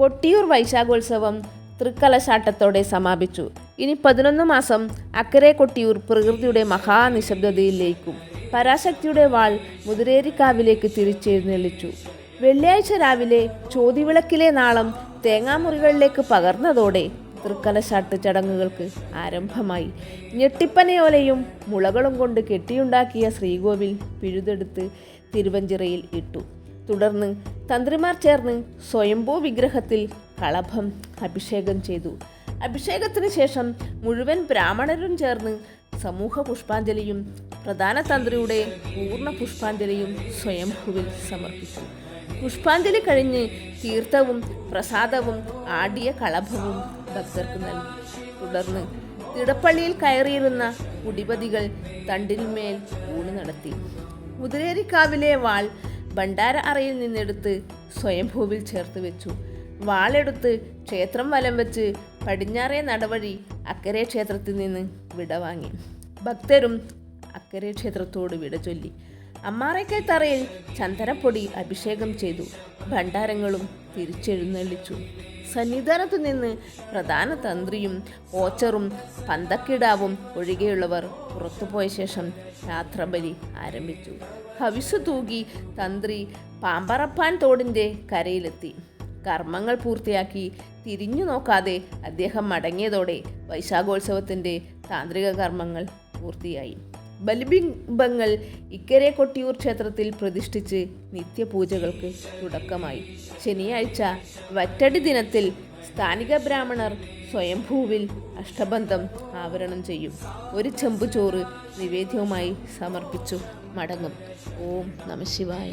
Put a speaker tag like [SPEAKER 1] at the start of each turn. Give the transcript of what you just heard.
[SPEAKER 1] കൊട്ടിയൂർ വൈശാഖോത്സവം തൃക്കലശാട്ടത്തോടെ സമാപിച്ചു. ഇനി 11 മാസം അക്കരെ കൊട്ടിയൂർ പ്രകൃതിയുടെ മഹാനിശബ്ദതയിൽ ലയിക്കും. പരാശക്തിയുടെ വാൾ മുതിരേരിക്കാവിലേക്ക് തിരിച്ചെഴുന്നള്ളിച്ചു. വെള്ളിയാഴ്ച രാവിലെ ചോതിവിളക്കിലെ നാളം തേങ്ങാമുറികളിലേക്ക് പകർന്നതോടെ തൃക്കലശാട്ട് ചടങ്ങുകൾക്ക് ആരംഭമായി. ഞെട്ടിപ്പനയോലയും മുളകളും കൊണ്ട് കെട്ടിയുണ്ടാക്കിയ ശ്രീകോവിൽ പിഴുതെടുത്ത് തിരുവഞ്ചിറയിൽ ഇട്ടു. തുടർന്ന് തന്ത്രിമാർ ചേർന്ന് സ്വയംഭൂ വിഗ്രഹത്തിൽ കളഭം അഭിഷേകം ചെയ്തു. അഭിഷേകത്തിന് ശേഷം മുഴുവൻ ബ്രാഹ്മണരും ചേർന്ന് സമൂഹ പുഷ്പാഞ്ജലിയും പ്രധാന തന്ത്രിയുടെ പൂർണ്ണ പുഷ്പാഞ്ജലിയും സ്വയംഭൂവിൽ സമർപ്പിച്ചു. പുഷ്പാഞ്ജലി കഴിഞ്ഞ് തീർത്ഥവും പ്രസാദവും ആടിയ കളഭവും ഭക്തർക്ക് നൽകി. തുടർന്ന് തിടപ്പള്ളിയിൽ കയറിയിരുന്ന കുടിപതികൾ തണ്ടിന്മേൽ ഊണ് നടത്തി. മുതിരേരിക്കാവിലെ വാൾ ഭണ്ഡാര അറയിൽ നിന്നെടുത്ത് സ്വയംഭൂവിൽ ചേർത്ത് വെച്ചു. വാളെടുത്ത് ക്ഷേത്രം വലം വെച്ച് പടിഞ്ഞാറേ നടവഴി അക്കരെ ക്ഷേത്രത്തിൽ നിന്ന് വിടവാങ്ങി. ഭക്തരും അക്കരെ ക്ഷേത്രത്തോട് വിട ചൊല്ലി. അമ്മാറയ്ക്കൽ തറയിൽ ചന്ദനപ്പൊടി അഭിഷേകം ചെയ്തു. ഭണ്ഡാരങ്ങളും തിരിച്ചെഴുന്നള്ളിച്ചു. സന്നിധാനത്തു നിന്ന് പ്രധാന തന്ത്രിയും ഓച്ചറും പന്തക്കിടാവും ഒഴികെയുള്ളവർ പുറത്തുപോയ ശേഷം രാത്രബലി ആരംഭിച്ചു. ഹവിസു തൂകി തന്ത്രി പാമ്പറപ്പാൻ തോടിൻ്റെ കരയിലെത്തി. കർമ്മങ്ങൾ പൂർത്തിയാക്കി തിരിഞ്ഞു നോക്കാതെ അദ്ദേഹം മടങ്ങിയതോടെ വൈശാഖോത്സവത്തിൻ്റെ താന്ത്രിക കർമ്മങ്ങൾ പൂർത്തിയായി. ബലിബിംബങ്ങൾ ഇക്കരെ കൊട്ടിയൂർ ക്ഷേത്രത്തിൽ പ്രതിഷ്ഠിച്ച് നിത്യപൂജകൾക്ക് തുടക്കമായി. ശനിയാഴ്ച വറ്റടി ദിനത്തിൽ സ്ഥാനിക ബ്രാഹ്മണർ സ്വയംഭൂവിൽ അഷ്ടബന്ധം ആവരണം ചെയ്യും. ഒരു ചെമ്പു ചോറ് നിവേദ്യവുമായി സമർപ്പിച്ചു മടങ്ങും. ഓം നമഃ ശിവായ.